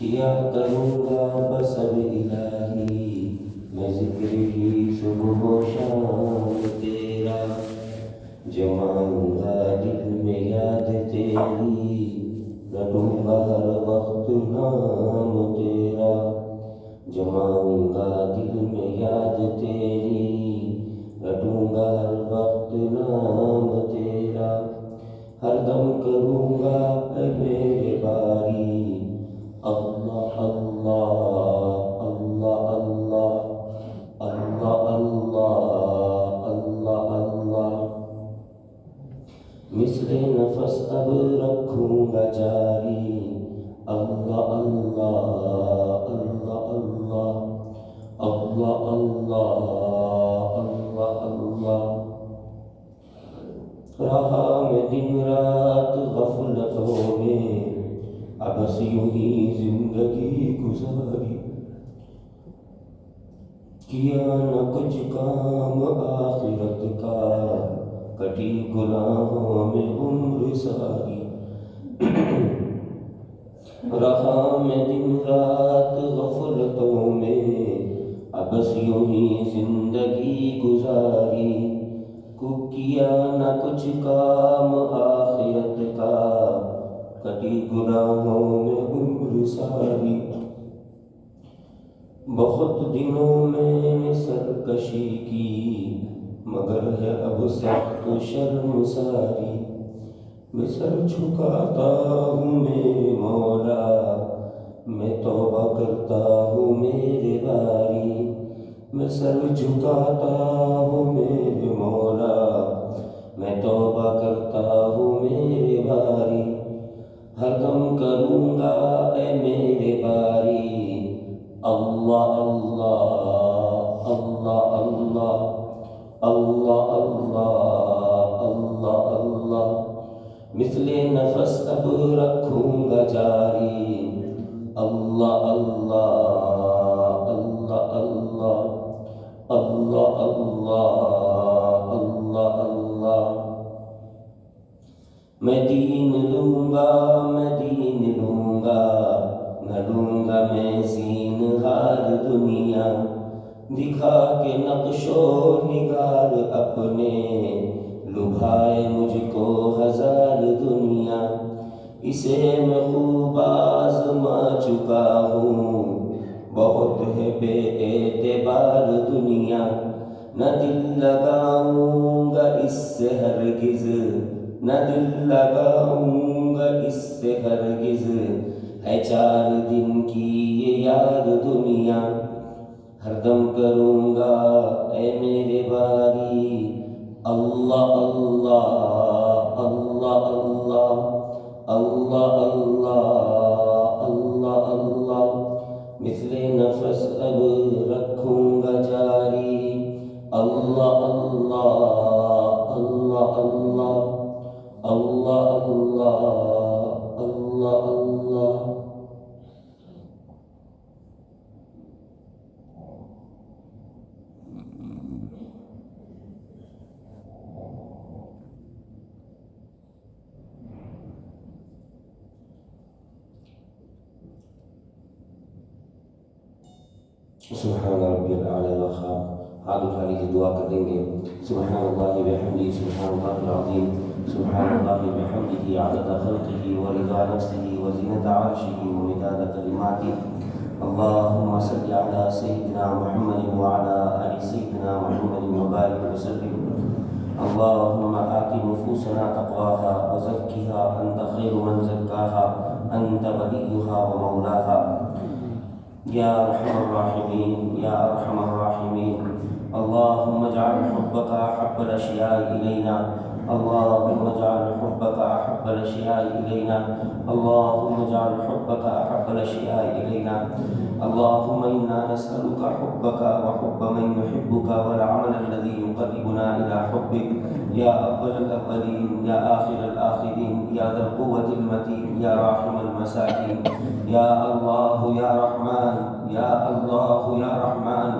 کیا کروں گا بس اب الہی میں ذکر ہی صبح و شام تیرا، جماؤں گا دل میں یاد تیری، رٹوں گا ہر وقت نام تیرا، جماؤں گا دل میں یاد تیری، رٹوں گا ہر وقت نام تیرا، ہر دم کروں گا اے میرے باری اللہ اللہ اللہ اللہ اللہ اللہ اللہ اللہ، مثل نفس اب رکھوں گا جاری اللہ اللہ اللہ اللہ اللہ اللہ اللہ اللہ، رہا میں دن رات غفلتوں میں اب بس یوں ہی زندگی گزاری، کیا نہ کچھ کام آخرت کا، کٹی گناہوں میں عمر ساری، رہا میں دن رات غفلتوں میں اب بس یوں ہی زندگی گزاری، کو کیا نہ کچھ کام آخرت کا، کٹی گناہوں میں عمر ساری، بہت دنوں میں نے سرکشی کی مگر ہے اب سخت شرم ساری، میں سر جھکاتا ہوں میرے مولا، میں توبہ کرتا ہوں میرے باری، میں سر جھکاتا ہوں میرے مولا، میں توبہ کرتا ہوں میرے باری، ہر دم کروں گا اے میرے باری اللہ اللہ اللہ اللہ اللہ اللہ اللہ اللہ، مثل نفس اب رکھوں گا جاری اللہ اللہ اللہ اللہ اللہ اللہ اللہ اللہ، میں دین لوں گا میں دین لوں گا، نہ لوں گا میں زین ہار دنیا، دکھا کے نقش و نگار اپنے لبھائے مجھ کو ہزار دنیا، اسے میں خوب آزما چکا ہوں، بہت ہے بے اعتبار دنیا، نہ دل لگاؤں گا اس سے ہرگز، نہ دل لگاؤں گا اس سے ہرگز، ہے 4 دن کی یہ یار دنیا، ہر دم کروں گا اے میرے باری اللہ اللہ اللہ اللہ اللہ اللہ اللہ اللہ، مثل نفس اب رکھوں گا جاری اللہ اللہ اللہ اللہ اللہ اللہ اللہ اللہ، سبحان ربی الاعلی وخاب، ہاتھ اٹھا لیجیے دعا کر دیں گے، سبحان اللہ بحمدہ سبحان اللہ العظیم، سبحان اللہ بحمدہ عدد خلقہ ورضا نفسہ وزنة عرشہ ومداد کلماتہ، اللہم صل علی سیدنا محمد وعلی آل سیدنا محمد وبارک وسلم، اللہم آت نفوسنا تقواها وزکها انت خیر من زکاها انت ولیها ومولاها، یا ارحم الراحمین یا ارحم الراحمین، اللہم اجعل حبک احب الاشیاء الینا، اللہم اجعل حبک احب الاشیاء الینا، اللہم اجعل حبک احب الاشیاء الینا، اللہم انا نسألک حبک وحب من يحبک والعمل الذي يقربنا الى حبک، یا اول الاولین یا آخر الآخرین یا ذا القوة المتین یا راحم المساکین، یا اللہ یا رحمان یا اللہ یا رحمان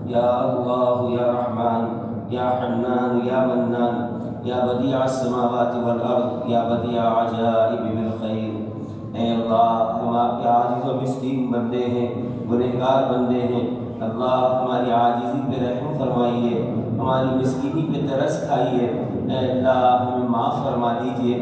یا اللہ یا رحمان یا حنان یا منان یا بدیع السماوات والارض یا بدیع عجائب بالخیر اے اللہ ہم آپ کے عاجز و مسکین بندے ہیں، گنہگار بندے ہیں، اللہ ہماری عاجزی پہ رحم فرمائیے، ہماری مسکینی پہ ترس کھائیے، اے اللہ ہمیں معاف فرما دیجئے۔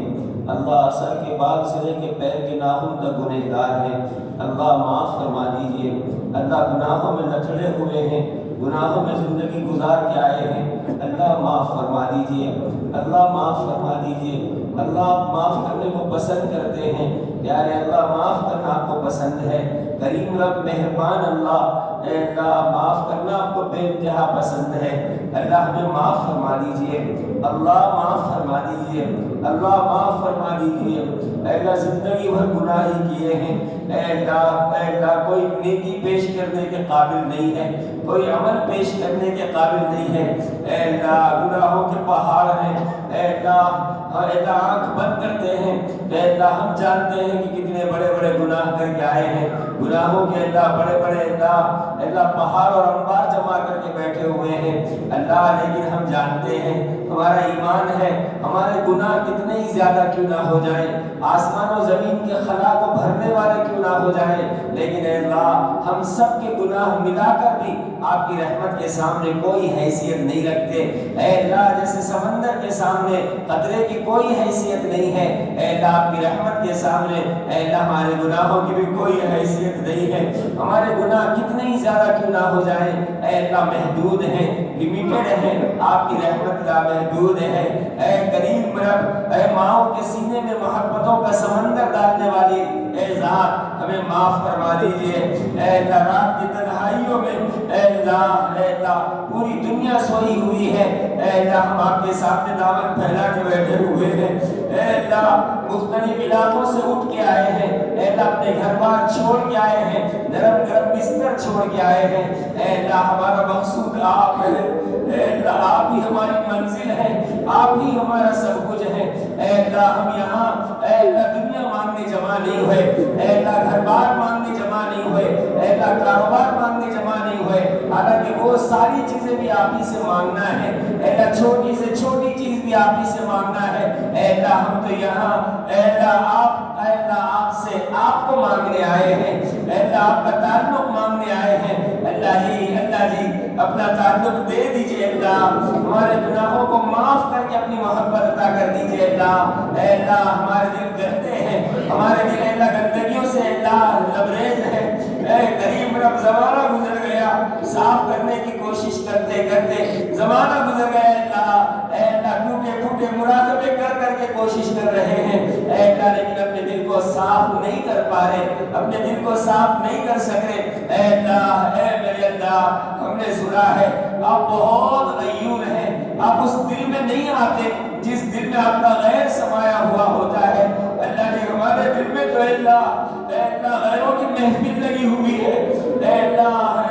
اللہ سر کے بال سے لے کے پیر کے ناخن تک گنہگار ہیں، اللہ معاف فرما دیجئے۔ اللہ گناہوں میں لتڑے ہوئے ہیں، گناہوں میں زندگی گزار کے آئے ہیں، اللہ معاف فرما دیجئے، اللہ معاف فرما دیجئے۔ اللہ آپ معاف کرنے کو پسند کرتے ہیں، پیارے اللہ معاف کرنا آپ کو پسند ہے، کریم رب مہربان اللہ، اے اللہ معاف کرنا آپ کو بے انتہا پسند ہے، اللہ ہمیں معاف فرما دیجئے، اللہ معاف فرما دیجئے، اللہ معاف فرما دیجئے۔ اے اللہ زندگی بھر گناہ ہی کیے ہیں، اے اللہ کوئی نیکی پیش کرنے کے قابل نہیں ہے، کوئی عمل پیش کرنے کے قابل نہیں ہے، اے اللہ گناہوں کے پہاڑ ہیں، اے اللہ آنکھ بند کرتے ہیں، اے اللہ ہم جانتے ہیں کہ کتنے بڑے بڑے گناہ کر کے آئے ہیں، گناہوں کے اللہ بڑے بڑے اللہ پہاڑ اور انبار جمع کر کے بیٹھے ہوئے ہیں اللہ، لیکن ہم جانتے ہیں ہمارا ایمان ہے، ہمارے گناہ کتنے ہی زیادہ کیوں نہ ہو جائیں، آسمان و زمین کے خلا کو بھرنے والے کیوں نہ ہو جائیں، لیکن اے اللہ ہم سب کے گناہ ملا کر بھی آپ کی رحمت کے سامنے کوئی حیثیت نہیں رکھتے، اے اللہ جیسے سمندر کے سامنے قطرے کی کوئی حیثیت نہیں ہے، اے اللہ آپ کی رحمت کے سامنے اے اللہ ہمارے گناہوں کی بھی کوئی حیثیت نہیں ہے، ہمارے گناہ کتنے ہی زیادہ کیوں نہ ہو جائیں، اے اللہ محدود ہیں، لمیٹڈ ہیں، آپ کی رحمت لامحدود ہے، اے کریم رب، اے ماؤں کے سینے میں محبتوں کا سمندر ڈالنے والی اے ذات ہمیں معاف فرما دیجئے، اے اللہ رات کی تنہائیوں میں اے اللہ پوری دنیا سوئی ہوئی ہے، اے اللہ ہم آپ کے سامنے دامن پھیلا کے بیٹھے ہوئے ہیں، اے اللہ مختلف علاقوں سے اٹھ کے آئے ہیں، اے اللہ اپنے گھر بار چھوڑ کے آئے ہیں، نرم گرم بستر چھوڑ کے آئے ہیں، اے اللہ ہمارا مقصود آپ ہے، اے اللہ آپ ہی ہماری منزل ہے، آپ ہی ہمارا سب کچھ ہے، اے اللہ ہم یہاں اے اللہ دنیا مانگنے جمع نہیں ہوئے، اے اللہ گھر بار مانگنے جمع نہیں ہوئے، اے اللہ کاروبار مانگنے جمع نہیں ہوئے، حالانکہ وہ ساری چیزیں بھی آپ ہی سے مانگنا ہے، اے اللہ چھوٹی سے چھوٹی چیز بھی آپ ہی سے مانگنا ہے، اے اللہ ہم تو یہاں اے اللہ آپ سے آپ کو مانگنے آئے ہیں، اے اللہ آپ کا تعلق مانگنے آئے ہیں، اللہ جی اپنا تعلق دے دیجئے، اللہ ہمارے گناہوں کو معاف کر کے اپنی محبت عطا کر دیجئے، اللہ اے اللہ ہمارے دل گندے ہیں، ہمارے دل اے اللہ گندگیوں سے اللہ لبریز ہے، اے کریم رب زمانہ گزر گیا صاف کرنے کی کوشش کرتے کرتے زمانہ گزر گیا، اے اللہ ٹوٹے پھوٹے مراقبے کر کر کے کوشش کر رہے ہیں، اے اللہ لیکن اپنے دل کو صاف نہیں کر پا رہے، اپنے دل کو صاف نہیں کر سک رہے، اے اللہ اے میرے اللہ ہم نے سنا ہے آپ بہت غیور ہیں، آپ اس دل میں نہیں آتے جس دل میں آپ کا غیر سمایا ہوا ہوتا ہے، اللہ نے ہمارے دل میں تو اے اللہ غیروں کی محفل لگی ہوئی ہے، اے اللہ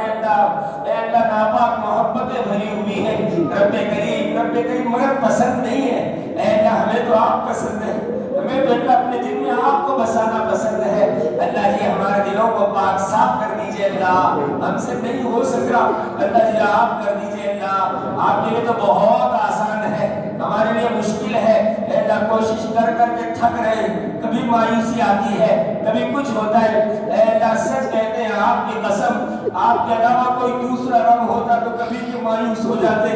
ناپاک محبتیں بھری ہوئی ہیں، رب کریم مگر پسند نہیں ہے، اے اللہ ہمیں تو آپ پسند ہے، ہمیں تو اللہ اپنے دل میں آپ کو بسانا پسند ہے، اللہ جی ہمارے دلوں کو پاک صاف کر دیجئے، اللہ ہم سے نہیں ہو سکا، اللہ جی آپ کر دیجئے، اللہ آپ کے لیے تو بہت آسان ہے، ہمارے لیے مشکل ہے، اے اللہ کوشش کر کر کے تھک رہے، کبھی مایوسی آتی ہے، کبھی کچھ ہوتا ہے، اے اللہ سچ کہتے ہیں آپ کی قسم آپ کے علاوہ کوئی دوسرا رب ہوتا تو کبھی بھی مایوس ہو جاتے،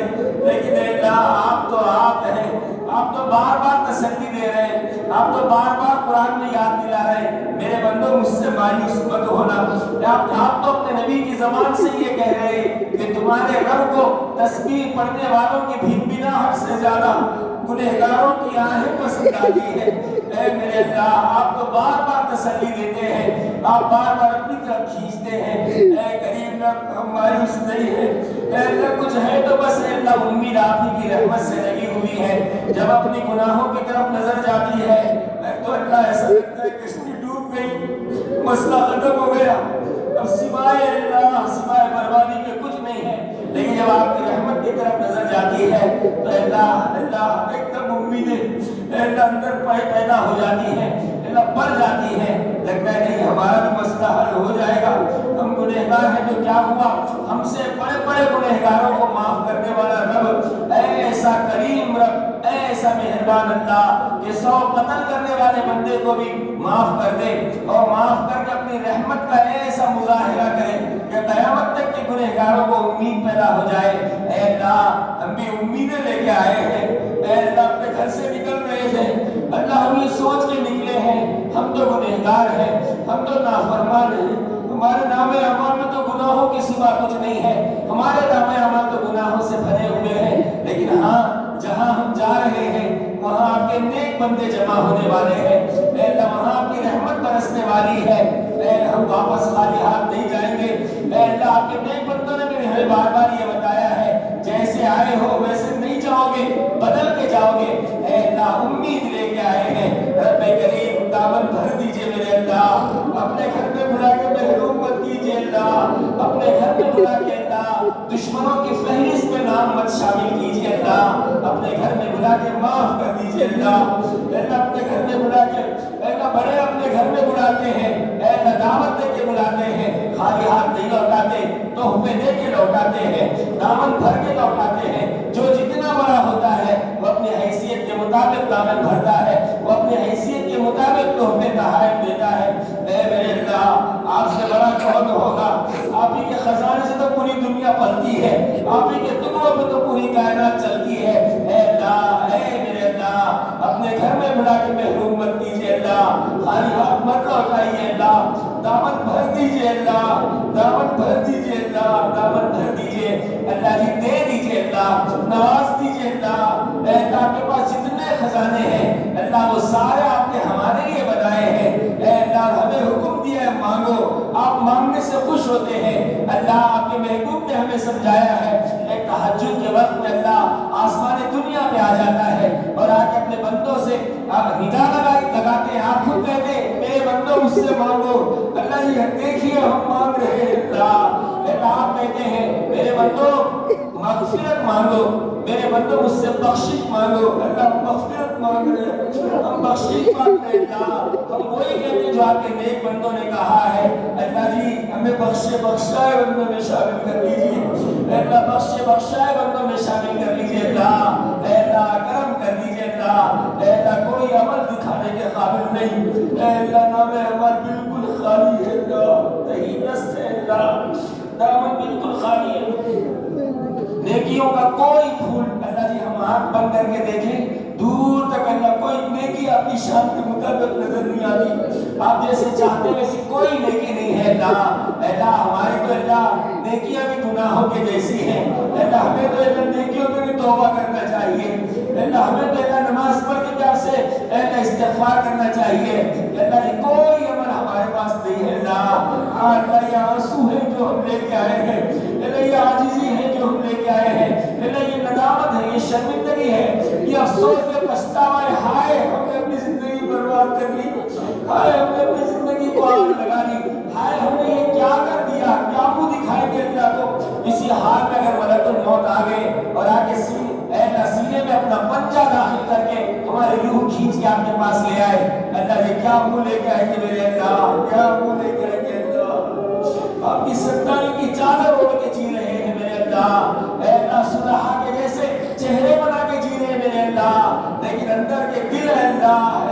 لیکن اے اللہ آپ تو آپ ہیں، آپ تو بار بار تسلی دے رہے ہیں، آپ تو بار بار قرآن میں یاد دلا رہے ہیں میرے بندوں مجھ سے مایوس مت ہونا، آپ تو اپنے نبی کی زبان سے یہ کہہ رہے ہیں کہ تمہارے رب کو تسبیح پڑھنے والوں کی بھنبھناہٹ سے زیادہ گنہگاروں کی آہیں پسند آتی ہے، اے میرے اللہ آپ تو بار بار تسلی دیتے ہیں، آپ بار بار اپنی طرف کھینچتے ہیں، اے کریم رب ہم مایوس نہیں ہیں، اے اللہ کچھ ہے تو بس اے اللہ امید آپ ہی کی رحمت سے لگی ہوئی ہے، جب اپنی گناہوں کی طرف نظر جاتی ہے تو اللہ ایسا لگتا ہے کشتی ڈوب گئی، مسئلہ ختم ہو گیا، اب سوائے اللہ سوائے بربادی کے کچھ نہیں ہے، لیکن جب آپ کی رحمت کی طرف نظر جاتی ہے تو اللہ ایک دم امیدیں اللہ اندر پیدا ہو جاتی ہے، اللہ بڑھ جاتی ہے، لگتا ہے نہیں ہمارا بھی مسئلہ حل ہو جائے گا، ہم گنہگار ہیں تو کیا ہوا، ہم سے بڑے بڑے گنہگاروں کو معاف کرنے والا رب ایسا کریم رب ایسا ایسا مہربان اللہ کہ 100 قتل کرنے والے بندے کو بھی معاف کر دے اور معاف کر کے اپنی رحمت کا ایسا مظاہرہ کرے کہ قیامت تک کے گنہگاروں کو امید پیدا ہو جائے۔ اے اللہ ہم بھی امیدیں لے کے آئے ہیں، اے اللہ اپنے گھر سے نکل رہے ہیں، اللہ ہم یہ سوچ کے نکلے ہیں ہم تو گنہگار ہیں، ہم تو نافرمان ہیں، ہمارے نام اعمال میں تو گناہوں کے سوا کچھ نہیں ہے، ہمارے نام اعمال تو گناہوں سے بھرے ہوئے ہیں، لیکن ہاں جہاں ہم جا رہے ہیں وہاں آپ کے نیک بندے جمع ہونے والے ہیں، اے اللہ وہاں آپ کی رحمت برسنے والی ہے، اے ہم واپس خالی ہاتھ نہیں جائیں گے، اے اللہ آپ کے نیک بندوں نے بھی ہمیں بار بار یہ بتایا ہے جیسے آئے ہو ویسے نہیں جاؤ گے، بدل کے جاؤ گے، اے اللہ امید لے کے آئے ہیں، رب کریم دامن بھر دیجئے میرے اللہ، اپنے گھر میں بلا کے محروم مت کیجئے اللہ، اپنے گھر میں بلا کے اللہ دشمنوں کی فہرست میں نام مت شامل کیجئے اللہ، اپنے گھر میں بلا کے معاف کر دیجئے اللہ، اے اللہ اپنے گھر میں بلا کے، اے اللہ بڑے اپنے گھر میں بلاتے ہیں، اے اللہ دعوت دے کے بلاتے ہیں، خالی ہاتھ نہیں لوٹاتے، تحفے دے کے لوٹاتے ہیں، دامن بھر کے لوٹاتے ہیں، جو جتنا بڑا ہوتا ہے وہ اپنی حیثیت کے مطابق دامن بھرتا ہے، وہ اپنی حیثیت کے مطابق تحفے تحائف دیتا ہے، اے میرے اللہ آپ سے بڑا کون ہوگا، آپ ہی کے خزانے سے تو پوری دنیا پلتی ہے، آپ ہی کے ٹکڑوں میں تو پوری کائنات چلتی ہے، اے اللہ اے میرے اللہ اپنے گھر میں بلا کے محروم مت کیجئے اللہ، خالی ہاتھ مت لوٹائیے اللہ، دامن بھر دیجئے اللہ، دامن بھر دیجئے اللہ، دامن بھر دیجئے اللہ جی، دے دیجئے اللہ، نواز دیجئے اللہ، اے اللہ آپ کے پاس جتنے خزانے ہیں اللہ وہ سارے آپ نے ہمارے لیے بنائے ہیں، اے اللہ ہمیں حکم دیا ہے مانگو، آپ مانگنے سے خوش ہوتے ہیں، اللہ آپ کے محبوب نے ہمیں سمجھایا ہے، ایک تہجد کے وقت میں اللہ آسمان دنیا پہ آ جاتا ہے اور آ کے اپنے بندوں سے ندا لگاتے ہیں، آپ خود کہتے ہیں میرے بندوں مجھ سے مانگو، اللہ یہ دیکھیے ہم مانگ رہے ہیں اللہ آپ کہتے ہیں میرے بندوں مغفرت مانگو، میرے بندوں مجھ سے بخشش مانگو، اللہ مغفرت مانگ رہے ہیں، ہم بخشش مانگ رہے ہیں اللہ، ہم وہی کہتے ہیں جو آپ کے نیک بندوں نے کہا ہے، اللہ جی ہمیں بخشائے بندوں میں شامل کر لیجیے، اللہ بخشائے بندوں میں شامل کر لیجیے اللہ کرم کر دیجیے اللہ کوئی عمل دکھانے کے قابل نہیں، اے اللہ نام عمل بالکل خالی ہے اللہ، تہی دست ہے اللہ، دامن بالکل خالی ہے، نیکیوں کا کوئی پھول اللہ جی ہم آنکھ بند کر کے دیکھیں دور تک اللہ کوئی نیکی اپنی شان کے مطابق نظر نہیں آتی، آپ جیسے چاہتے ویسی کوئی نیکی نہیں ہے اللہ ہماری تو اللہ نیکیاں بھی گناہوں کے جیسی ہیں، اللہ ہمیں تو اللہ نیکیوں پہ بھی توبہ کرنا چاہیے، اللہ ہمیں تو اللہ نماز پڑھ کے آپ سے اللہ استغفار کرنا چاہیے، اللہ یہ کوئی عمل ہمارے پاس نہیں ہے اللہ یہ آنسو ہے جو ہم لے کے آئے ہیں، اللہ یہ عاجزی ہے جو ہم لے کے آئے ہیں، اللہ یہ ندامت ہے، یہ شرمندگی ہے، یہ افسوس کے پچھتاوا ہے، ہائے ہم نے اپنی زندگی برباد کر لی، ہائے ہم نے اپنی زندگی کو آگ لگا لی، ہائے ہم نے یہ کیا کر دیا، کیا منہ دکھائیں گے اللہ کو، اسی حال میں اگر ملک الموت آ گئے اور آ کے سینے میں اپنا پنجہ داخل کر کے ہماری روح کھینچ کے آپ کے پاس لے آئے، اللہ یہ کیا منہ لے کے آئے گے میرے اللہ، کیا منہ لے کے آئے گے اللہ، آپ کی ستاری کی چادر اوڑھ کے جی رہے ہیں میرے اللہ، اے اللہ صلحاء کے جیسے چہرے بنا کے جی رہے ہیں میرے اللہ، لیکن اندر کے دل اے اللہ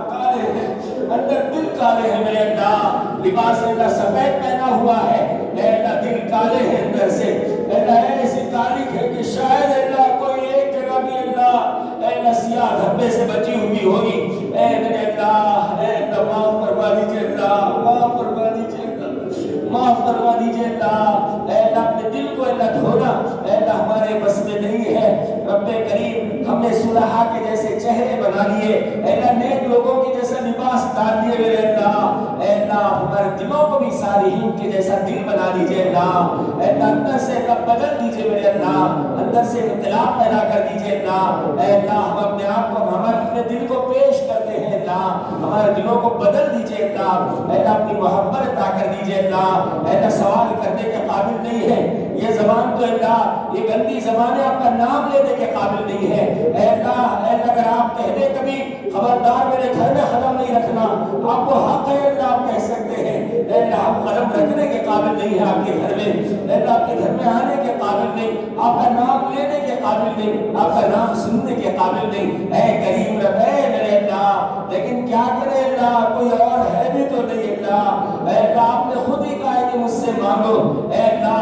کالے ہیں، اندر دل کالے ہیں میرے اللہ، لباس اللہ سفید پہنا ہوا ہے، اے اللہ دل کالے ہیں اندر سے، اے اللہ ایسی تاریخ ہے کہ شاید اللہ کوئی ایک جگہ بھی اللہ اے اللہ سیاہ دھبے سے بچی ہوئی ہوگی، اے میرے اللہ معاف فرما دیجئے اللہ، معاف فرما دیجئے اللہ، معاف فرما دیجئے اللہ، اے اللہ اپنے دل کو اللہ دھونا اے اللہ ہمارے بس میں نہیں ہے، رب کریم ہم نے صلحاء کے جیسے چہرے بنا لیے، اے اللہ نیک لوگوں کے جیسا لباس ڈال دیے میرے اللہ، اے اللہ ہمارے دلوں کو بھی صالحین کے جیسا دل بنا دیجئے اللہ، اے اللہ اندر سے اللہ بدل دیجئے میرے اللہ، اندر سے انقلاب پیدا کر دیجئے اللہ، اے اللہ ہم اپنے آپ کو ہمارے اپنے دل کو پیش کرتے ہیں اللہ، ہمارے دلوں کو بدل دیجئے اللہ، اے اللہ اپنی محبت عطا کر دیجئے اللہ، اے اللہ سوال کرنے کے قابل نہیں ہے یہ زبان تو اللہ، یہ گندی زبان ہے آپ کا نام لینے کے قابل نہیں ہے، اے اللہ اگر آپ کہہ دیں کبھی خبردار میرے گھر میں قدم نہیں رکھنا، آپ کو حق ہے اللہ آپ کہہ سکتے ہیں، اے اللہ ہم قدم رکھنے کے قابل نہیں ہیں آپ کے گھر میں، اے اللہ آپ کے گھر میں آنے کے قابل نہیں، آپ کا نام لینے کے قابل نہیں، آپ کا نام سننے کے قابل نہیں، اے کریم رب اے میرے اللہ، لیکن کیا کرے اللہ، کوئی اور ہے بھی تو نہیں اللہ، اے اللہ آپ نے خود ہی کہا ہے کہ مجھ سے مانگو، اے اللہ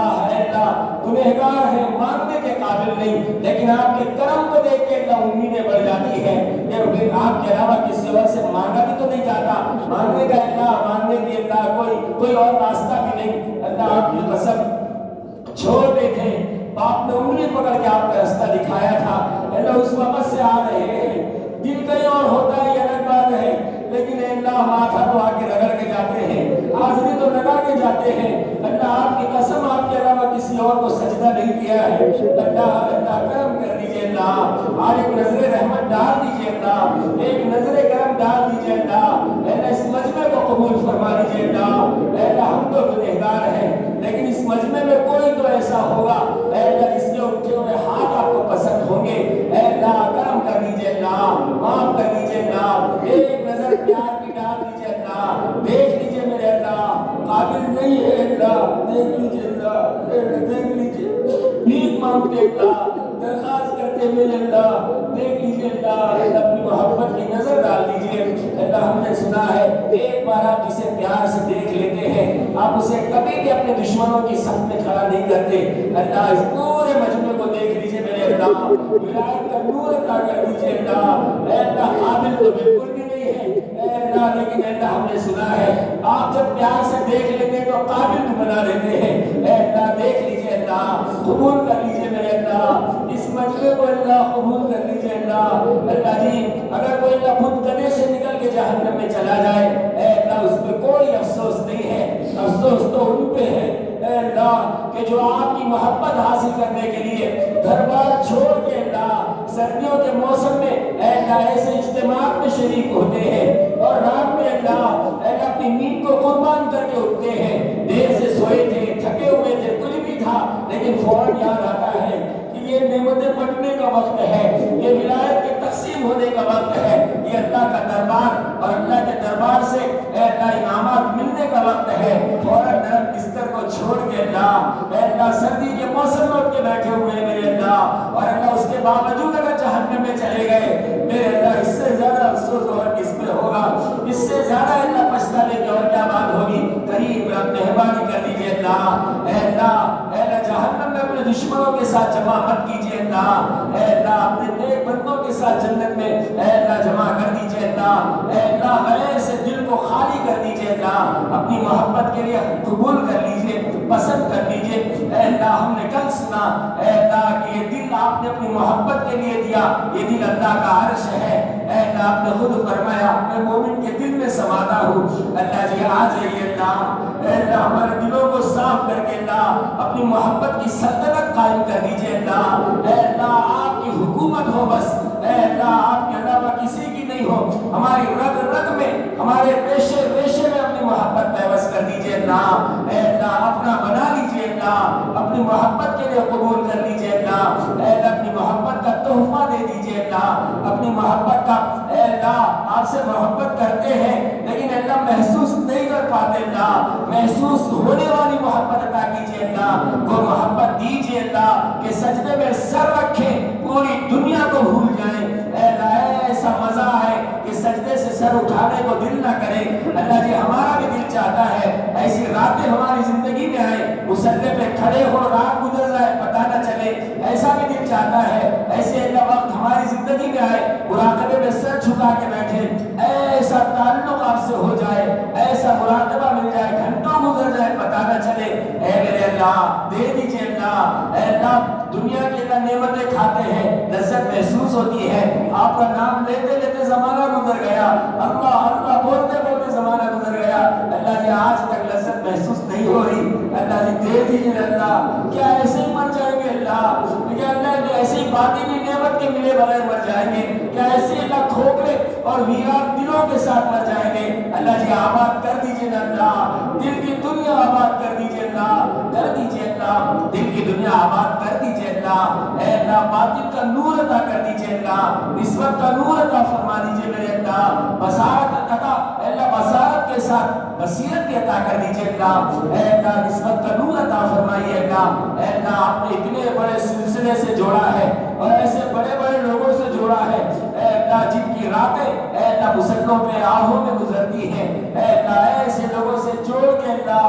گنہگار ہے مانگنے کے قابل نہیں، لیکن آپ کے کرم کو دیکھ کے اللہ امیدیں بڑھ جاتی ہے کہ پھر آپ کے علاوہ کسی اور سے مانگا بھی تو نہیں جاتا، مانگنے کا اللہ مانگنے کی اللہ کوئی اور راستہ بھی نہیں، اللہ آپ کی قسم چھوٹے تھے باپ نے انگلی پکڑ کے آپ کا راستہ دکھایا تھا، اللہ اس وقت سے آ رہے ہیں، دل کہیں اور ہوتا ہے یہ الگ بات ہے، لیکن اللہ ماتھا تو آ کے رگڑ کے جاتے ہیں، حاضری تو لگا کے جاتے ہیں، اللہ آپ کی قسم آپ کے علاوہ کسی اور کو سجدہ نہیں کیا ہے، اللہ کرم کر دیجئے اللہ، اور ایک نظر رحمت ڈال دیجئے اللہ، ایک نظر کرم ڈال دیجئے اللہ اس مجمع کو قبول فرما دیجئے اللہ ہم تو گنہگار ہیں، لیکن اس مجمع میں کوئی تو ایسا ہوگا اللہ جس کے اٹھے ہوئے ہاتھ آپ کو پسند ہوں گے، اللہ کرم کر دیجئے اللہ، معاف کر دیجئے اللہ، ایک نظر پیار کی ڈال دیجئے اللہ، دیکھ لیجئے میرے اللہ، قابل نہیں ہے اللہ، دیکھ لیجئے اللہ، دیکھ لیجئے، بھیک مانگتے اللہ، درخواست کرتے میرے اللہ، دیکھ لیجئے اللہ، اپنی محبت کی نظر ڈال دیجئے اللہ، ہم نے سنا ہے ایک بار آپ جسے پیار سے دیکھ لیتے ہیں آپ اسے کبھی بھی اپنے دشمنوں کی صف میں کھڑا نہیں کرتے، اللہ اس پورے مجمع کو دیکھ لیجئے میرے اللہ، ولایت کا نور عطا کر دیجئے اللہ قابل تو بالکل بھی نہیں ہے اللہ، لیکن اللہ ہم نے سنا ہے آپ جب پیار سے دیکھ لیتے تو قابل بھی بنا لیتے ہیں، اللہ دیکھ لیجئے اللہ، قبول کر لیجئے میرے اللہ، اس مجمع کو اللہ قبول کر لیجئے اللہ جی اگر کوئی اللہ بت کنے سے نکل کے جہنم میں چلا جائے اے اللہ اس پہ کوئی افسوس نہیں ہے، افسوس تو ان پہ ہے اے اللہ کہ جو آپ کی محبت حاصل کرنے کے لیے گھر بار چھوڑ کے اللہ سردیوں کے موسم میں اے اللہ ایسے اجتماعات میں شریک ہوتے ہیں اور رات میں اللہ اپنی نیند کو قربان کر کے اٹھتے ہیں، دیر سے سوئے تھے تھکے ہوئے تھے کچھ بھی تھا لیکن فوراً یاد آتا ہے کہ یہ نعمتیں بٹنے کا وقت ہے، یہ ولایت کے تقسیم ہونے کا وقت ہے، یہ اللہ کا دربار اور اللہ کے دربار سے اے اللہ انعامات ملنے کا وقت ہے، فوراً نرم بستر کو چھوڑ کے اللہ اے اللہ سردی کے موسم میں اٹھ کے بیٹھے ہوئے میرے اللہ، اور اللہ اس کے باوجود اگر جہنم میں چلے گئے میرے اللہ اس سے زیادہ افسوس اور کس پہ ہوگا، اس سے زیادہ اللہ پچھتانے کی اور کیا بات ہوگی، قریب رب مہربانی کر دیجیے اللہ اے اللہ جہنم میں اپنے دشمنوں کے ساتھ جمع مت کیجیے اللہ اے اللہ اپنے نیک بندوں کے ساتھ جنت میں اے اللہ جمع کر دیجیے اللہ اے اللہ غیر سے دل کو خالی کر دیجیے اللہ، اپنی محبت کے لیے قبول کر لیجیے، پسند کر لیجیے اے اللہ، ہم نے کل سنا اے اللہ کہ یہ دل آپ نے اپنی محبت کے لیے دیا، یہ دل اللہ کا عرش ہے اے اللہ، آپ نے خود فرمایا میں مومن کے دل میں سماتا ہوں، اللہ جی آ جائیے اللہ اے اللہ ہمارے دلوں کو صاف کر کے اللہ اپنی محبت کی سلطنت قائم کر دیجیے اللہ اے اللہ، آپ کی حکومت ہو بس اے اللہ، آپ کے علاوہ کسی کی نہیں ہو، ہماری رگ رگ میں ہمارے ریشے ریشے میں اپنی محبت پیوست کر دیجیے اللہ اے اللہ، اپنا بنا لیجیے اللہ، اپنی محبت کے لیے قبول کر لیجیے اللہ اے اللہ، اپنی محبت کا تحفہ دے دیجیے اللہ، اپنی محبت کا اے اللہ آپ سے محبت کرتے ہیں لیکن اللہ محسوس نہیں کر پاتے اللہ، محسوس ہونے والی محبت عطا کیجیے اللہ، وہ محبت دیجیے اللہ کہ سجدے میں سر رکھیں پوری دنیا کو بھول جائیں اے اللہ، ایسا مزہ آئے کہ سجدے سے سر اٹھانے کو دل نہ کرے اللہ جی، ہمارا بھی دل چاہتا ہے ایسی راتیں ہماری زندگی میں آئے، مصلی پہ کھڑے ہو رات گزر جائے پتہ نہ چلے، ایسا بھی دل چاہتا ہے ایسے اللہ وقت ہماری زندگی میں آئے مراقبے میں سر جھکا کے بیٹھے، ایسا تعلق آپ سے ہو جائے، ایسا مراقبہ مل جائے، گھنٹوں گزر جائے پتہ نہ چلے، اے میرے اللہ دے دیجئے اللہ اے اللہ، دنیا کی اللہ نعمتیں کھاتے ہیں لذت محسوس ہوتی ہے، آپ کا نام لیتے لیتے زمانہ گزر گیا، اللہ اللہ بولتے بولتے زمانہ گزر گیا، اللہ جی آج تک لذت محسوس نہیں ہو رہی، اللہ جی دے دیجئے اللہ، کیا ایسے ہی مر جائیں گے اللہ، کیا اللہ ایسی باطنی نعمت کے ملے بغیر مر جائیں گے، کیا ایسے اللہ کھوکھلے اور ویران دلوں کے ساتھ مر جائیں گے. اللہ جی آباد کر دیجئے نا اللہ, دل کی دنیا آباد کر دیجئے اللہ, کر دیجئے اللہ, دل کی دنیا آباد کر دیجئے اللہ. اے اللہ باطن کا نور عطا کر دیجئے اللہ, نسبت کا نور عطا فرما دیجئے میرے اللہ, بصارت عطا, اے اللہ بصارت کے ساتھ بصیرت بھی عطا کر دیجئے اللہ. اے اللہ نسبت کا نور عطا فرمائیے اللہ. اے اللہ آپ نے اتنے بڑے سلسلے سے جوڑا ہے اور ایسے بڑے بڑے لوگوں سے جوڑا ہے اے اللہ جن کی راتیں اے اللہ مسلوں پہ آہوں میں گزرتی ہیں. اے اللہ ایسے لوگوں سے جوڑ کے اللہ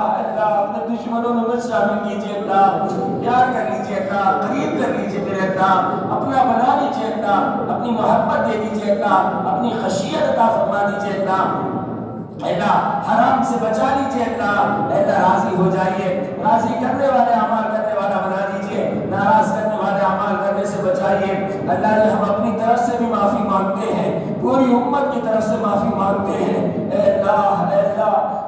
اپنے دشمنوں میں مت شامل کیجئے اللہ, پیار کر لیجئے اللہ, قریب کر لیجئے میرے اللہ, اپنا بنا لیجئے اللہ, اپنی محبت دے دیجئے اللہ, اپنی خشیت عطا فرما دیجئے اللہ. اللہ حرام سے بچا لیجئے اللہ. اللہ راضی ہو جائیے, راضی کرنے والے اعمال کرنے والا بنا دیجئے, ناراض کرنے والے اعمال کرنے سے بچائیے. اللہ نے ہم اپنی طرف سے بھی معافی مانگتے ہیں, پوری امت کی طرف سے معافی مانگتے ہیں. اے اللہ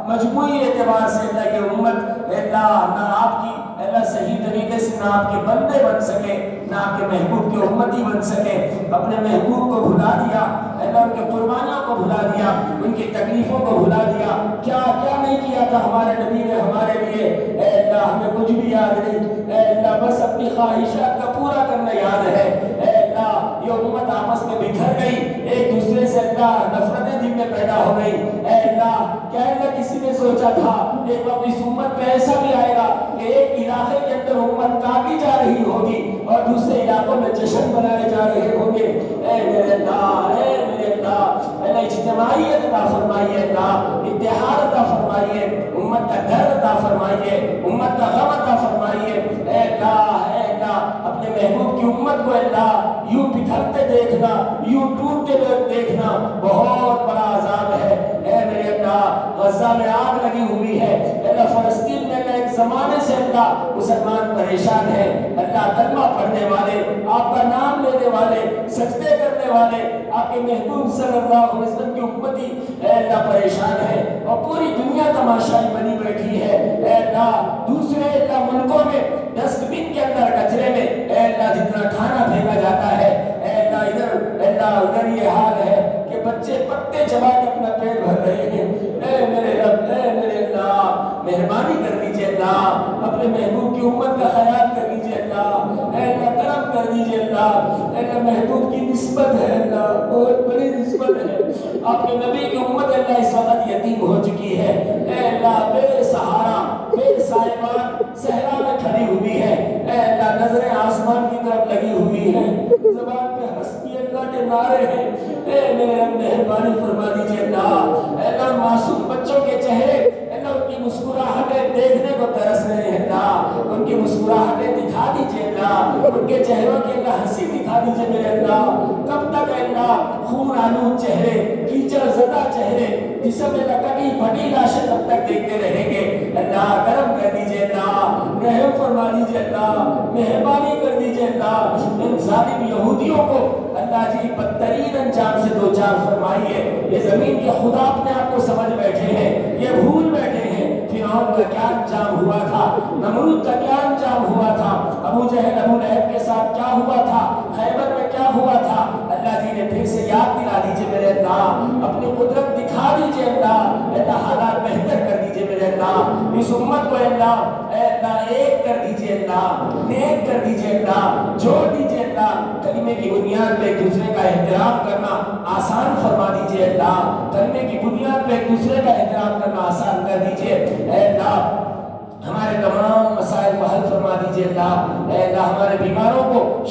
مجموعی اعتبار سے اللہ یہ امت اے اللہ نہ آپ کی اللہ صحیح طریقے سے نہ آپ کے بندے بن سکے, نہ آپ کے محبوب کے امتی بن سکے. اپنے محبوب کو بھلا دیا اللہ, ان کے قربانیوں کو بھلا دیا, ان کی تکلیفوں کو بھلا دیا. کیا کیا نہیں کیا تھا ہمارے نبی نے ہمارے لیے. اے اللہ ہمیں کچھ بھی یاد نہیں. اے اللہ بس اپنی خواہشات کا پورا کرنا یاد ہے. اے اللہ یہ امت آپس میں بکھر گئی, ایک دوسرے سے اللہ نفرتیں دل میں پیدا ہو گئی. اے اللہ کیا اللہ کسی نے سوچا تھا ایک وقت اس امت میں ایسا بھی آئے گا کہ ایک علاقے کے اندر امت کاٹی جا رہی ہوگی اور دوسرے علاقوں میں جشن منائے جا رہے ہوں گے. اے میرے اللہ, اے میرے اللہ, اللہ اجتماعیت عطا فرمائیے اللہ, اتحاد عطا فرمائیے, امت کا درد عطا فرمائیے, امت کا غم عطا فرمائیے. اے اللہ اپنے محبوب کی امت کو اللہ یوں بکھرتے دیکھنا, یوں ٹوٹتے دیکھنا بہت بڑا عذاب ہے. اے میرے اللہ غزہ میں آگ لگی ہوئی ہے اللہ, فلسطین میں ایک زمانے سے اللہ مسلمان پریشان ہے اللہ, کلمہ پڑھنے والے, آپ کا نام لینے والے, سجدے کرنے والے, آپ کے محبوب صلی اللہ علیہ وسلم کی امتی اے اللہ پریشان ہے اور پوری دنیا تماشائی بنی بیٹھی ہے. اے اللہ دوسرے اللہ ملکوں میں ڈسٹ بن کے اندر کچرے میں اے اللہ جتنا کھانا پھینکا جاتا ہے اے اللہ ادھر یہ حال ہے کہ بچے پتے چبا کے اپنا پیٹ بھر رہے ہیں. اے میرے رب, اے میرے اللہ مہربانی کر دیجئے اللہ, اپنے محبوب کی امت کا خیال کر لیجئے اللہ. اے اللہ کرم کر دیجئے اللہ. اے اللہ محبوب کی نسبت ہے اللہ, بہت بڑی نسبت ہے. آپ کے نبی کی امت اللہ اس وقت یتیم ہو چکی ہے. اے اللہ بے سہارا, بے سائبان صحرا میں کھڑی ہوئی ہے. اے اللہ نظریں آسمان کی طرف لگی ہوئی ہے, زبان پہ حسبی اللہ کے نعرے ہیں. اے میرے رب مہربانی فرما دیجئے اللہ. اے اللہ معصوم بچوں کے چہرے اللہ ان کی مسکراہٹیں دیکھنے کو ترس رہے ہیں اللہ, ان کی مسکراہٹیں دکھا دیجئے اللہ, ان کے چہروں کی اللہ ہنسی دکھا دیجئے میرے اللہ. کب تک اللہ خون آلود چہرے, کیچڑ زدہ چہرے, جسم میں لکڑی بڑی لاشیں تب تک دیکھتے رہیں گے. اللہ کرم کر دیجئے اللہ, رحم فرما دیجئے اللہ, مہربانی کر دیجئے اللہ. ان ظالم یہودیوں کو اللہ جی بدترین انجام سے دو چار فرمائیے. یہ زمین کے خدا اپنے آپ کو سمجھ بیٹھے ہیں, یہ بھول بیٹھے ہیں فرعون کا کیا انجام ہوا تھا, نمرود کا کیا انجام ہوا تھا, ابو جہل ابو لہب کے ساتھ کیا ہوا تھا, خیبر میں کیا ہوا تھا. اللہ جی نے پھر سے یاد دلا دیجئے میرے اللہ, اپنی قدرت دکھا دیجئے اللہ. اللہ حالات بہتر کر دیجئے میرے اللہ. اس امت کو اللہ اے اللہ ایک کر دیجئے اللہ, نیک کر دیجئے اللہ, جوڑ دیجئے اللہ. کلمے کی بنیاد پہ ایک دوسرے کا احترام کرنا آسان فرما دیجئے اللہ. کلمے کی بنیاد پہ ایک دوسرے کا احترام کرنا آسان کر دیجئے. اے اللہ ہمارے تمام مسائل کو حل فرما دیجئے اللہ. اے اللہ ہمارے بیماروں کو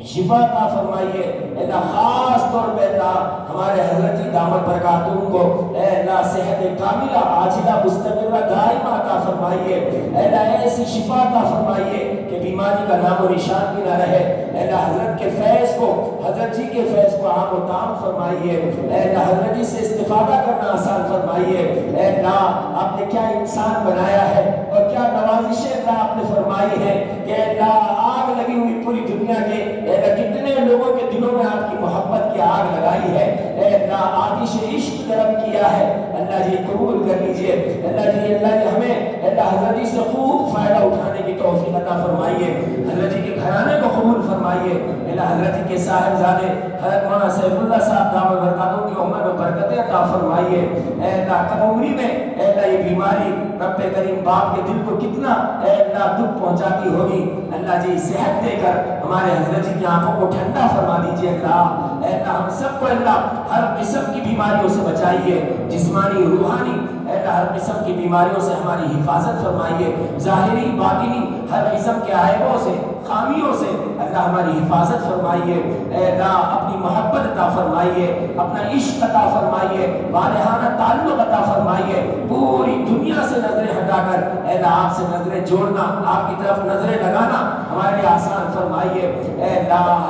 شفا عطا فرمائیے. اللہ خاص طور پہ اللہ ہمارے حضرت کی دامت برکاتوں کو اے اللہ صحت کاملہ عاجلہ مستمرہ دائمہ عطا فرمائیے. اے اللہ ایسی شفا عطا فرمائیے کہ بیماری کا نام و نشان بھی نہ رہے. اے اللہ حضرت کے فیض کو, حضرت جی کے فیض کو عام و تام فرمائیے. اے اللہ حضرت جی سے استفادہ کرنا آسان فرمائیے. اے اللہ آپ نے کیا انسان بنایا ہے اور کیا نوازشیں اللہ آپ نے فرمائی ہے کہ اے اللہ آگ لگی ہوئی پوری دنیا کے کتنے لوگوں کے دلوں میں آپ کی محبت کی آگ لگائی ہے، اے اللہ آتش عشق گرم کیا ہے، اللہ جی قبول کر لیجئے، اللہ جی ہمیں اللہ حضرت جی سے خوب فائدہ اٹھانے کی توفیق عطا فرمائیے، حضرت جی کے گھرانے کو قبول فرمائیے، اللہ حضرت جی کے صاحبزادے حضرت مولانا سیف اللہ صاحب دامت برکاتوں کی عمر میں برکتیں عطا فرمائیے، اے اللہ کم عمری میں اے اللہ یہ بیماری رب کریم باپ کے دل کو کتنا اے اللہ دکھ پہنچاتی ہوگی، اللہ جی صحت دے کر ہمارے حضرت جی کی آنکھوں کو ٹھنڈا فرما دیجئے اللہ، اے اللہ ہم سب کو اللہ ہر قسم کی بیماریوں سے بچائیے، جسمانی روحانی اے اللہ ہر قسم کی بیماریوں سے ہماری حفاظت فرمائیے، ظاہری باطنی ہر قسم کے عیبوں سے خامیوں سے اللہ ہماری حفاظت فرمائیے، اے اللہ اپنی محبت عطا فرمائیے، اپنا عشق عطا فرمائیے، والہانہ تعلق عطا فرمائیے، پوری دنیا سے نظریں ہٹا کر اے اللہ آپ سے نظریں جوڑنا، آپ کی طرف نظریں لگانا ہمارے لیے آسان فرمائیے، اے اللہ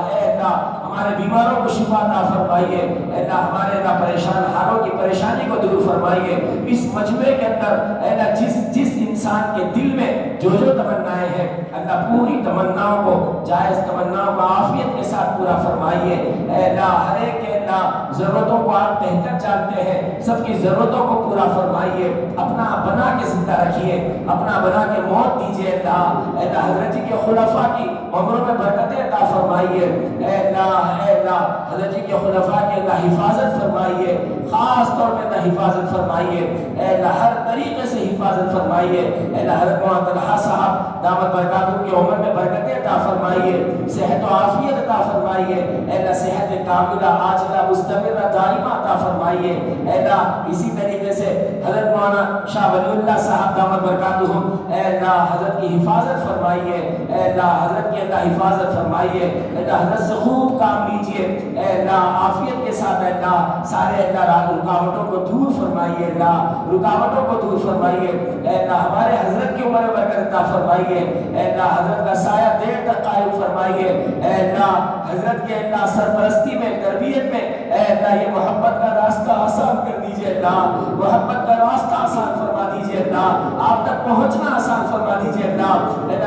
ہمارے بیماروں کو شفا عطا فرمائیے، اے اللہ ہمارے اللہ پریشان حالوں کی پریشانی کو دور فرمائیے، اس مجمع کے اندر اے اللہ جس انسان کے دل میں جو تمنائیں ہیں اللہ پوری تمناؤں کو جائز تمناؤں کو عافیت کے ساتھ پورا فرمائیے، اے اللہ ہر ایک کے اللہ ضرورتوں کو آپ بہتر جانتے ہیں، سب کی ضرورتوں کو پورا فرمائیے، اپنا بنا کے زندہ رکھیے، اپنا بنا کے موت دیجیے اللہ، اے اللہ حضرت جی کے خلفاء کی عمروں میں برکتیں عطا فرمائیے، اے اللہ حضرت جی کے خلفاء کی اللہ حفاظت فرمائیے، خاص طور پہ اللہ حفاظت فرمائیے، اے اللہ ہر طریقے سے حفاظت فرمائیے، اے اللہ حضرت مولانا طلحہ صاحب دامت برکاتہ کی عمر میں برکتیں عطا فرمائیے، صحت و عافیت عطا فرمائیے، اے اللہ صحت کاملہ عاجلہ مستمرہ دائمہ عطا فرمائیے، اے اللہ اسی طریقے سے حضرت مولانا شاہ ولی اللہ صاحب دامت برکاتہ اے اللہ حضرت کی حفاظت فرمائیے، اے اللہ حضرت کی اللہ حفاظت فرمائیے، اے اللہ حضرت سے خوب کام لیجئے، اے اللہ عافیت کے ساتھ اے اللہ سارے اللہ رکاوٹوں کو دور فرمائیے، اللہ رکاوٹوں کو دور فرمائیے، اے اللہ ہمارے حضرت کی عمر میں برکت عطا فرمائیے، اے اللہ حضرت کا سایہ دیر تک قائم فرمائیے، اے اللہ حضرت کے اللہ سرپرستی میں تربیت میں اے اللہ یہ محبت کا راستہ آسان کر دیجئے اللہ، محبت کا راستہ آسان فرما دیجئے اللہ، آپ تک پہنچنا آسان فرما دیجئے اللہ،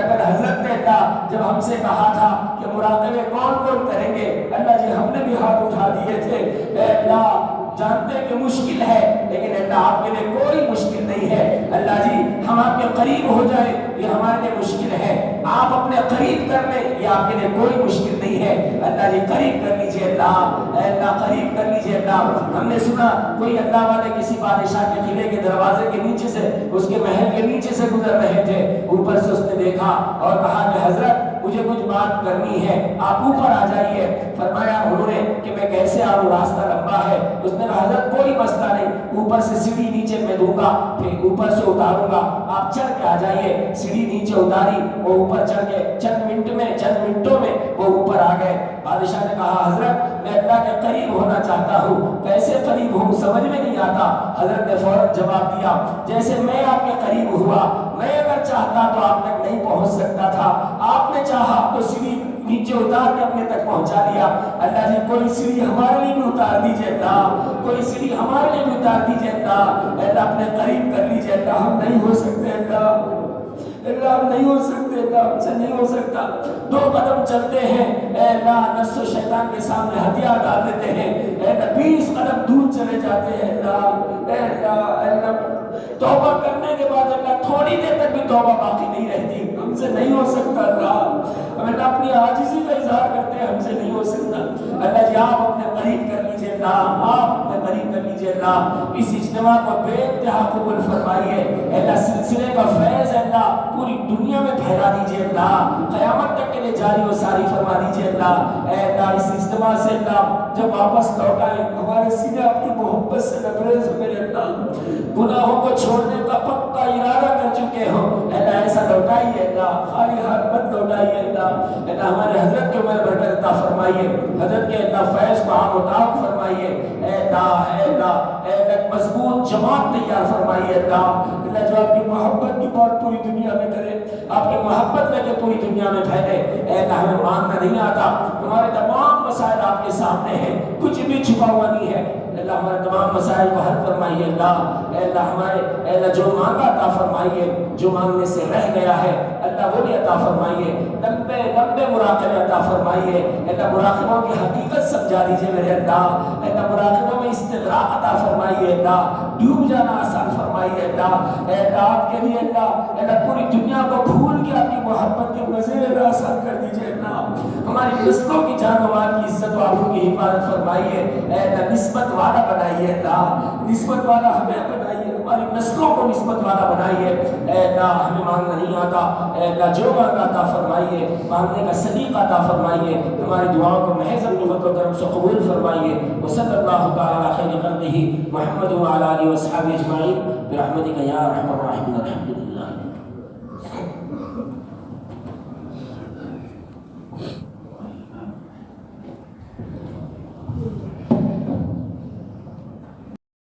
اگر حضرت نے اللہ جب ہم سے کہا تھا کہ مراقبے کون کون کریں گے اللہ جی ہم نے بھی ہاتھ اٹھا دیے تھے، اے اللہ جانتے ہیں کہ مشکل ہے لیکن اللہ آپ کے لیے کوئی مشکل نہیں ہے، اللہ جی ہم آپ کے قریب ہو جائے یہ ہمارے لیے مشکل ہے، آپ اپنے قریب کر لیں یہ آپ کے لیے کوئی مشکل نہیں ہے، اللہ جی قریب کر لیجئے اللہ، اے اللہ قریب کر لیجئے اللہ، ہم نے سنا کوئی اللہ والے کسی بادشاہ کے قلعے کے دروازے کے نیچے سے اس کے محل کے نیچے سے گزر رہے تھے، اوپر سے اس نے دیکھا اور کہا کہ حضرت مجھے کچھ بات کرنی ہے آپ اوپر آ جائیے، فرمایا انہوں نے کہ میں کیسے آؤں راستہ لمبا ہے، اس نے کہا حضرت کوئی مسئلہ نہیں اوپر سے سیڑھی نیچے میں دوں گا پھر اوپر سے اتاروں گا آپ چڑھ کے آ جائیے، سیڑھی نیچے اتاری وہ اوپر چڑھ کے چند منٹوں میں وہ اوپر آ گئے، بادشاہ نے کہا حضرت میں اللہ کے قریب ہونا چاہتا ہوں، کیسے قریب ہوں سمجھ میں نہیں آتا، حضرت نے فوراً جواب دیا جیسے میں آپ کے قریب ہوا میں اگر چاہتا تو آپ تک نہیں پہنچ سکتا تھا، آپ نے چاہا تو سیڑھی نیچے اتار کے اپنے تک پہنچا دیا، اللہ جی کوئی سیڑھی ہمارے لیے بھی اتار دیجئے اللہ، کوئی سیڑھی ہمارے لیے بھی اتار دیجئے اللہ، اللہ اپنے قریب کر لیجئے اللہ، ہم نہیں ہو سکتے اللہ، اللہ ہم نہیں ہو سکتے اللہ، ہم سے نہیں ہو سکتا، 2 قدم چلتے ہیں اے اللہ نفس و شیطان کے سامنے ہتھیار ڈال دیتے ہیں، اے اللہ 20 قدم دور چلے جاتے ہیں اللہ، اے اللہ توبہ کرنے کے بعد اللہ تھوڑی دیر تک بھی توبہ باقی نہیں رہتی، ہم سے نہیں ہو سکتا اللہ، ہم اپنی عاجزی کا اظہار کرتے ہیں ہم سے نہیں ہو سکتا، اللہ جی آپ اپنے قریب کر لیجئے اللہ، آپ اپنے قریب کر لیجئے اللہ، اس اجتماع کو بے انتہا قبول فرمائیے، اللہ سلسلے کا فیض اللہ پوری دنیا میں پھیلا دیجئے اللہ، قیامت تک کے لیے جاری و ساری فرما دیجئے اللہ، اے اللہ اس اجتماع سے اللہ جب واپس لوٹائیں ہمارے سینے آپ کی محبت سے لبریز ہو میرے اللہ، گناہوں کو چھوڑنے کا پکا ارادہ کر چکے ہو، اے اللہ ایسا لوٹائیے اللہ، خالی ہاتھ مت لوٹائیے اللہ، اے اللہ ہمارے حضرت کے عمر برکت عطا فرمائیے، حضرت کے اللہ فیض کو عام و تام فرمائیے، اے اللہ اے اللہ اے اللہ مضبوط جماعت تیار فرمائیے اللہ، اللہ جو آپ کی محبت کی بات پوری دنیا میں کرے، آپ کی محبت لے کے پوری دنیا میں پھیلے، اے اللہ ہمیں مانگنا نہیں آتا، ہمارے تمام مسائل آپ کے سامنے ہیں، کچھ بھی چھپا ہوا نہیں ہے، اللہ ہمارے تمام مسائل کو حل فرمائیے اللہ، اے اللہ ہمارے اے اللہ جو مانگا عطا فرمائیے، جو مانگنے سے رہ گئے گیا ہے اللہ وہ بھی عطا فرمائیے، لمبے لمبے مراقبے عطا فرمائیے، اللہ مراقبوں کی حقیقت سمجھا دیجیے میرے اللہ، اللہ مراقبوں میں استغراق عطا فرمائیے اللہ، ڈوب جانا آسان فرمائیے اللہ، اے اللہ آپ کے لیے اللہ پوری دنیا کو بھول کے اپنی محبت کے مزے لینا آسان کر دیجیے اللہ، ہماری نسلوں کی جان و مال کی عزت و آبرو کی حفاظت فرمائیے، اے اللہ نسبت والا بنائیے اللہ، نسبت والا ہمیں بنائیے، ہماری نسلوں کو نسبت والا بنائیے، اے اللہ ہمیں مانگنا نہیں آتا، اے اللہ جو مانگنا عطا فرمائیے، مانگنے کا سلیقہ عطا فرمائیے، ہماری دعاؤں کو محض اپنے فضل و کرم سے قبول فرمائیے، وصلی اللہ تعالی علی خیر خلقہ محمد وعلی آلہ وصحبہ اجمعین برحمتک یا ارحم الراحمین الحمد للہ۔